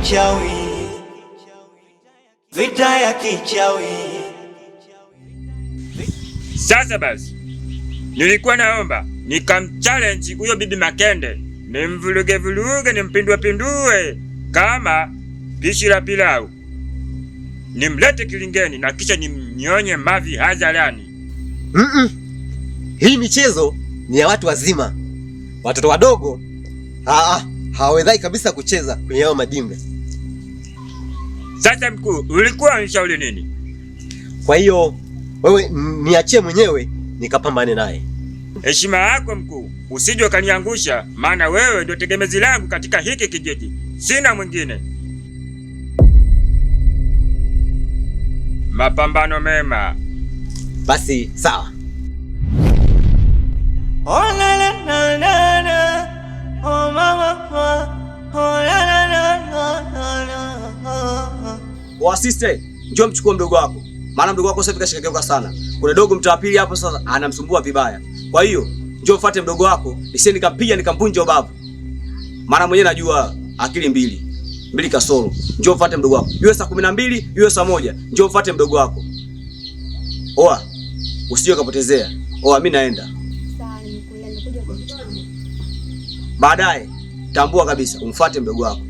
kichawi, vita ya kichawi. Sasa basi, nilikuwa naomba nikamchallenge huyo Bibi Makende, nimvuruge nimpindue kama pishi la pilau, nimlete kilingeni na kisha nimnyonye mavi hadharani. Hii michezo ni ya watu wazima. Watoto wadogo hawawezai kabisa kucheza kwenye hao madimbe. Sasa mkuu, ulikuwa unishauri nini? Kwa hiyo wewe niachie mwenyewe nikapambane naye. Heshima yako mkuu, usije ukaniangusha, maana wewe ndio tegemezi langu katika hiki kijiji, sina mwingine. Mapambano mema. Basi sawa. Oh la la la la la, oh mama, oh la la la la la. Wasiste, njoo mchukue mdogo wako. Maana mdogo wako sasa kashikageuka sana. Kuna dogo mtaa pili hapo sasa anamsumbua vibaya. Kwa hiyo, njoo mfuate mdogo wako, nisije nikampiga nikampunja ubavu. Maana mwenyewe najua akili mbili kasoro. Njoo mfuate mdogo wako. Iwe saa 12, iwe saa 1. Njoo mfuate mdogo wako. Oa, usije kapotezea. Oa, mimi naenda. Baadaye tambua kabisa umfuate mdogo wako.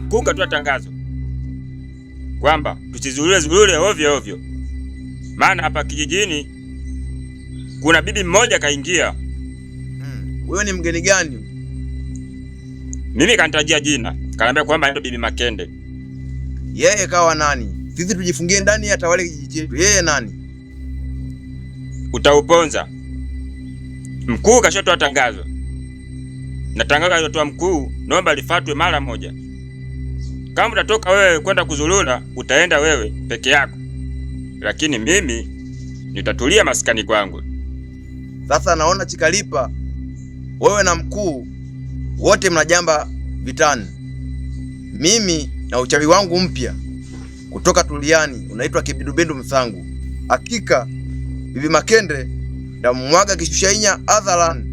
Kukatoa tangazo kwamba tusizulule ovyo, maana hapa kijijini kuna bibi mmoja kaingia. Wewe ni mgeni gani? Mimi kanitajia jina, kaniambia kwamba ndio Bibi Makende. Yeye kawa nani? Sisi tujifungie ndani ya tawale kijiji chetu. Yeye nani? Utauponza. Mkuu kashotoa tangazo. Na tangazo alilotoa mkuu naomba lifuatwe mara moja. Kama utatoka wewe kwenda kuzulula, utaenda wewe peke yako. Lakini mimi nitatulia maskani kwangu. Sasa naona Chikalipa, wewe na mkuu wote mnajamba vitani. Mimi na uchawi wangu mpya kutoka Tuliani unaitwa Kibidubendu Msangu. Hakika Bibi Makende ndamwaga kishushainya hadharani.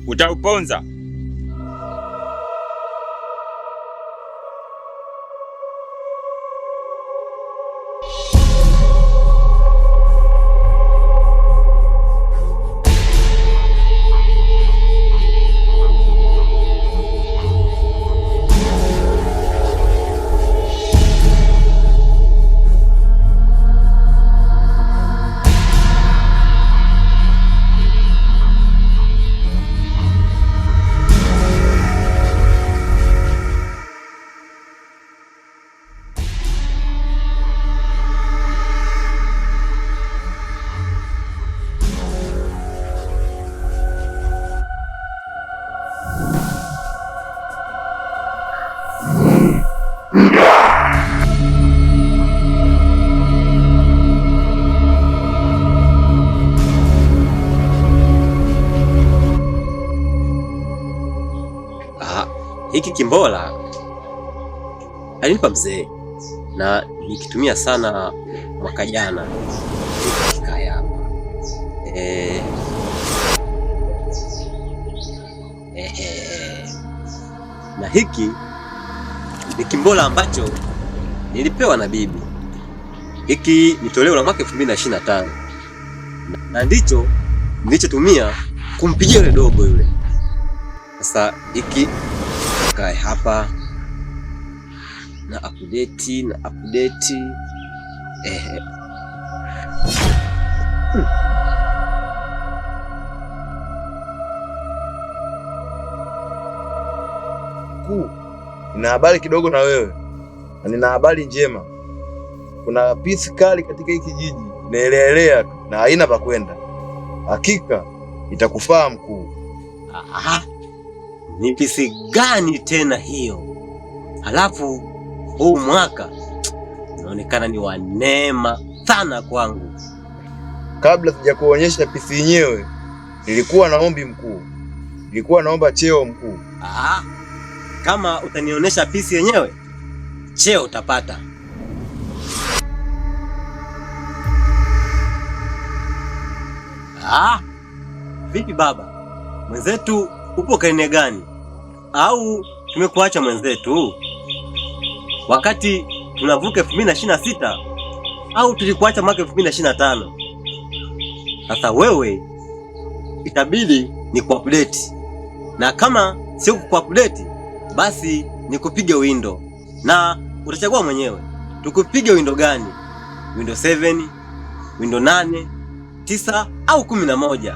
Utauponza. Hiki kimbola alinipa mzee na nikitumia sana mwaka jana kikaya hapa. Na hiki ni kimbola ambacho nilipewa na bibi. Hiki ni toleo la mwaka 2025 na ndicho nilichotumia kumpigia yule dogo yule. Sasa hiki kae hapa na update Mkuu, nina habari kidogo na wewe. Na nina habari njema. Kuna pisi kali katika hiki kijiji, inaelea na haina pa kwenda. Hakika itakufaa mkuu. Ni pisi gani tena hiyo? Halafu huu mwaka unaonekana ni wa neema sana kwangu. Kabla sijakuonyesha pisi yenyewe, nilikuwa na ombi mkuu. Nilikuwa naomba cheo mkuu. Kama utanionyesha pisi yenyewe, cheo utapata. Vipi baba? Mwenzetu upo karne gani? Au tumekuacha mwenzetu wakati tunavuka 2026 au tulikuacha mwaka 2025? Sasa wewe itabidi ni kuupdate, na kama sio kuupdate basi ni kupiga window, na utachagua mwenyewe tukupige window gani, window 7, window 8, 9 au 11,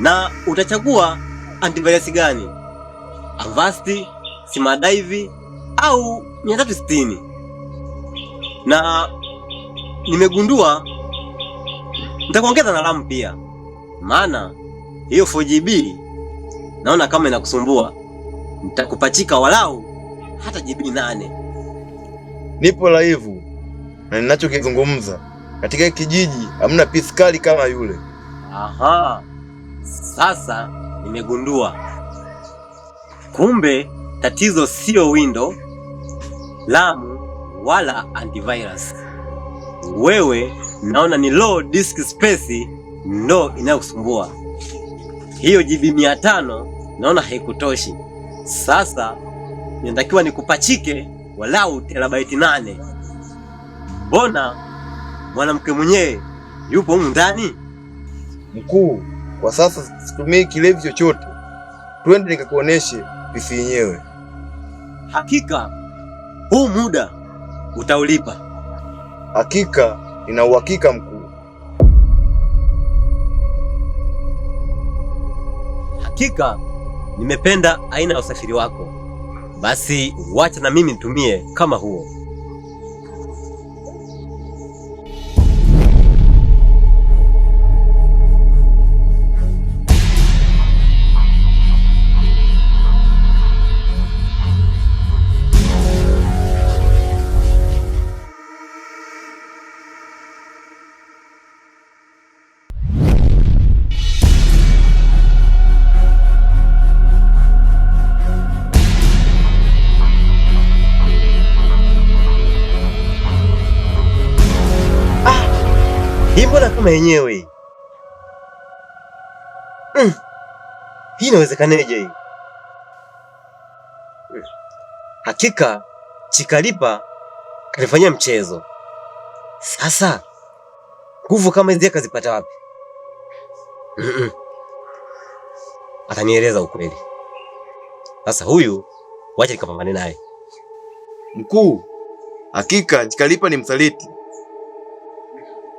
na utachagua antivirus gani, Avast, Simadive au 360. Na nimegundua nitakuongeza na RAM pia, maana hiyo 4GB naona kama inakusumbua. Nitakupachika walau hata GB 8. Nipo live na ninachokizungumza katika kijiji hamna pisi kali kama yule. Sasa nimegundua. Kumbe tatizo sio window, RAM wala antivirus. Wewe naona ni low disk space ndo inayokusumbua. Hiyo GB 500 naona haikutoshi. Sasa ninatakiwa nikupachike walau terabyte 8. Mbona mwanamke mwenyewe yupo humu ndani? Mkuu, kwa sasa situmii kilevi chochote. Twende nikakuoneshe pisi yenyewe. Hakika huu muda utaulipa. Hakika nina uhakika mkuu. Hakika nimependa aina ya usafiri wako. Basi wacha na mimi nitumie kama huo. Mbona kama yenyewe hii inawezekaneje hii? Hakika Chikalipa kanifanyia mchezo. Sasa nguvu kama hizi akazipata wapi? Atanieleza ukweli. Sasa huyu wacha nikapambane naye. Mkuu, hakika Chikalipa ni msaliti.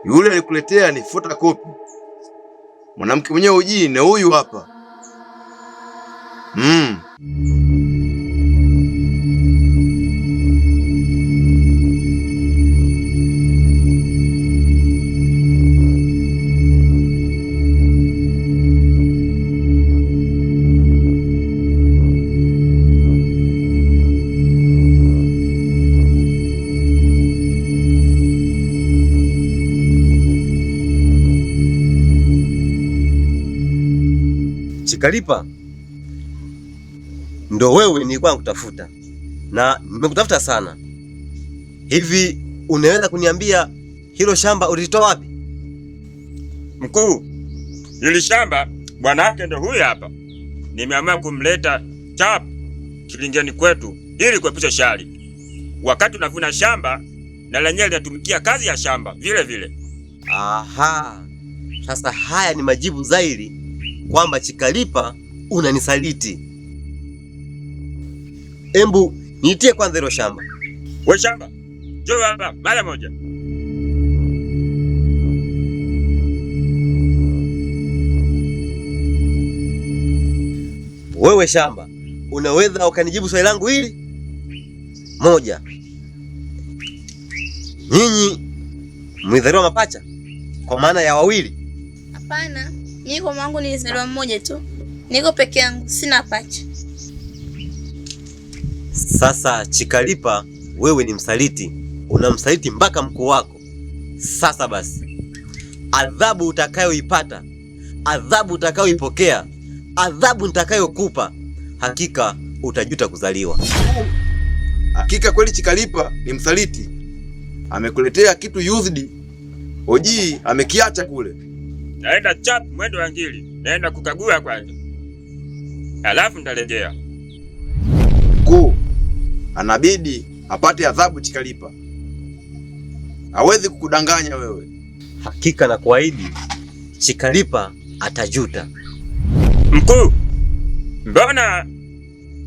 Yule alikuletea ni photocopy. Mwanamke mwenyewe uji na huyu hapa. Chikalipa, ndo wewe nilikuwa nakutafuta na nimekutafuta sana. Hivi unaweza kuniambia hilo shamba ulitoa wapi? Mkuu, hili shamba bwana yake ndo huyu hapa. Nimeamua kumleta chap kilingeni kwetu ili kuepusha shari. Wakati unavuna shamba na lenyewe linatumikia kazi ya shamba vile vile. Sasa haya ni majibu zaidi kwamba Chikalipa unanisaliti. Embu niitie kwanza hilo shamba. We shamba, njoo hapa mara moja. Wewe shamba, unaweza ukanijibu swali langu hili? Moja, nyinyi mwizaliwa mapacha kwa maana ya wawili? Hapana, mimi kwa mwangu nilizaliwa mmoja tu. Niko peke yangu, sina pacha. Sasa Chikalipa, wewe ni msaliti unamsaliti mpaka mkuu wako. Sasa basi, adhabu utakayoipata, adhabu utakayoipokea, adhabu nitakayokupa, hakika utajuta kuzaliwa. Hakika kweli Chikalipa ni msaliti. Amekuletea kitu used. Oji amekiacha kule. Naenda chap mwendo wa ngili. Naenda kukagua kwanza. Alafu nitarejea. Mkuu, anabidi apate adhabu Chikalipa. Hawezi kukudanganya wewe. Hakika na kuahidi, Chikalipa atajuta. Mkuu, mbona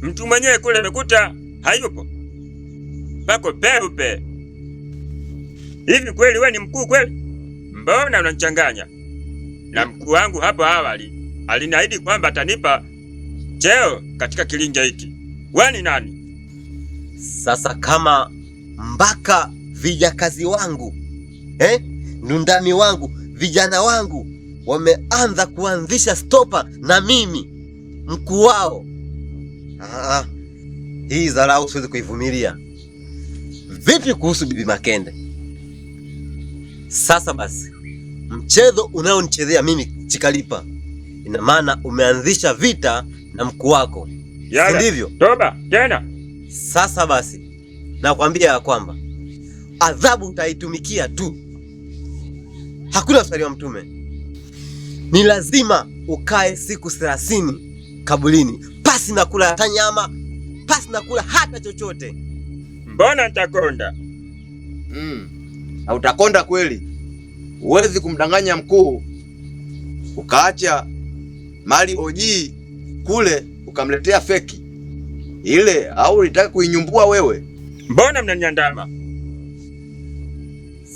mtu mwenyewe kule amekuta hayupo? Pako peupe. Hivi kweli wewe ni mkuu kweli? Mbona unanichanganya? Na mkuu wangu hapo awali aliniahidi kwamba atanipa cheo katika kilinja hiki. Wewe ni nani? Sasa kama mpaka vijakazi wangu, nundani wangu, vijana wangu wameanza kuanzisha stopa na mimi mkuu wao, hii dharau siwezi kuivumilia. Vipi kuhusu Bibi Makende? Sasa basi, mchezo unaonichezea mimi Chikalipa, ina maana umeanzisha vita na mkuu wako, si ndivyo? Toba tena. Sasa basi, nakwambia ya kwamba adhabu utaitumikia tu. Hakuna mstari wa Mtume. Ni lazima ukae siku 30 kabulini, pasi na kula hata nyama, pasi na kula hata chochote. Mbona nitakonda? Na utakonda kweli. Huwezi kumdanganya mkuu ukaacha mali Oji kule ukamletea feki ile, au ulitaka kuinyumbua wewe? Mbona mnaniandama?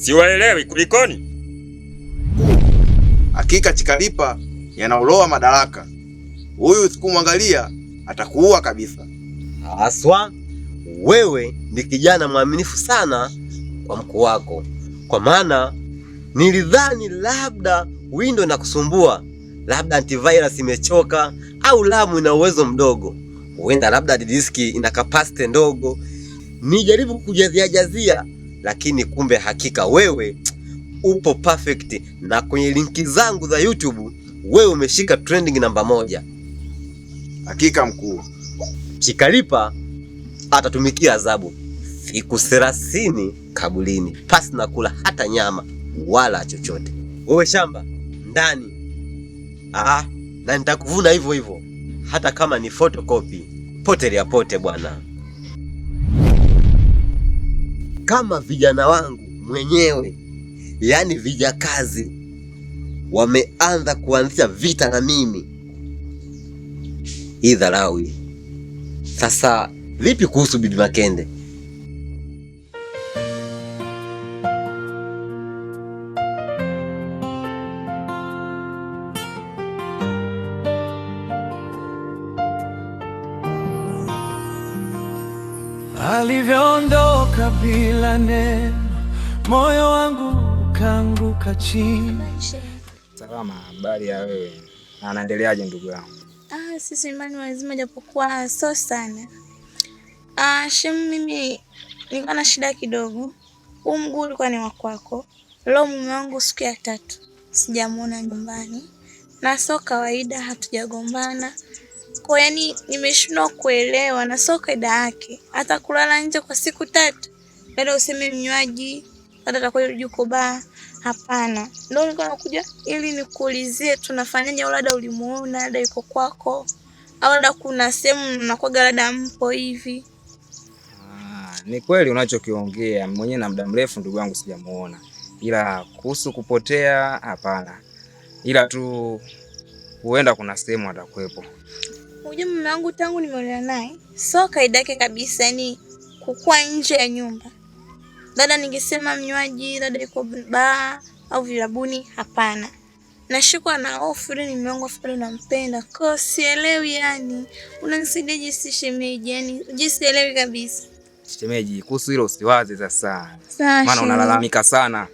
Siwaelewi kulikoni? Hakika Chikalipa yanaoloa madaraka. Huyu usikumwangalia atakuua kabisa. Haswa wewe ni kijana mwaminifu sana kwa mkuu wako, kwa maana nilidhani labda Windows inakusumbua, labda antivirus imechoka, au lamu ina uwezo mdogo, huenda labda disk ina capacity ndogo, nijaribu kujazia, lakini kumbe hakika wewe upo perfect, na kwenye linki zangu za YouTube wewe umeshika trending namba 1. Hakika mkuu, Chikalipa atatumikia adhabu siku 30 kabulini, pasi na kula hata nyama wala chochote. Wewe shamba ndani, na nitakuvuna hivyo hivyo, hata kama ni photocopy, pote ya pote bwana. Kama vijana wangu mwenyewe, yani vijakazi, wameanza kuanzisha vita na mimi, hii dharau. Sasa vipi kuhusu Bibi Makende? Alivyoondoka bila neno, moyo wangu ukaanguka chini. Salama, habari ya wewe? Na anaendeleaje ndugu yangu? Sisi imani wazima, japokuwa so sana. Shem, mimi nilikuwa na shida kidogo. Huu mguu ulikuwa ni wa kwako. Leo mume wangu siku ya 3 sijamuona nyumbani, na sio kawaida, hatujagombana. Kwa yani nimeshindwa kuelewa, na sio kaida yake hata kulala nje kwa siku 3. Baada useme mnywaji, baada atakuwa yuko baa. Hapana. Ndio nilikuwa nakuja ili nikuulizie tunafanyaje, au labda ulimuona, labda yuko kwako, au labda kuna sehemu mnakuwa labda mpo hivi. Ni kweli unachokiongea. Mwenyewe na muda mrefu ndugu yangu sijamuona. Ila kuhusu kupotea, hapana. Ila tu huenda kuna sehemu atakuepo. Unajua mume wangu tangu nimeolewa naye, sio kaida yake kabisa, yani kukua nje ya nyumba. Dada ningesema mnywaji, dada yuko baa au vilabuni, hapana. Nashikwa na hofu ile mume wangu afadhali nampenda. Kwa sielewi yani. Unanisaidiaje si shemeji? Yani sielewi kabisa. Shemeji, kuhusu hilo usiwaze sasa. Maana unalalamika sana.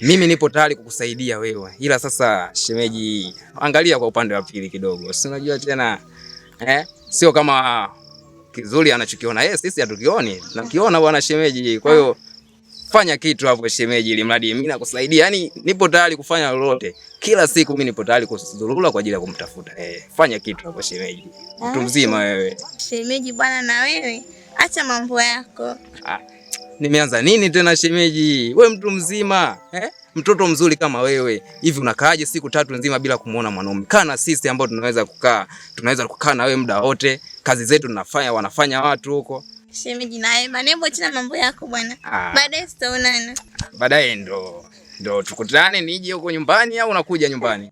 Mimi nipo tayari kukusaidia wewe. Ila sasa shemeji, angalia kwa upande wa pili kidogo. Si unajua tena sio kama kizuri anachokiona yeye sisi hatukioni. Tunakiona bwana shemeji. Kwa hiyo Fanya kitu hapo shemeji, ili mradi mimi nakusaidia. Yaani nipo tayari kufanya lolote. Kila siku mimi nipo tayari kuzurura kwa ajili ya kumtafuta. Fanya kitu hapo shemeji. Mtu mzima wewe. Shemeji bwana, na wewe acha mambo yako. Nimeanza nini tena shemeji? Wewe mtu mzima, mtoto mzuri kama wewe. Hivi unakaaje siku 3 nzima bila kumuona mwanaume? Kana sisi ambao tunaweza kukaa na wewe muda wote. Kazi zetu tunafanya, wanafanya watu huko. Shemeji naye manembo tena mambo yako bwana. Baadaye tutaonana. Baadaye ndo tukutane nije huko nyumbani au unakuja nyumbani?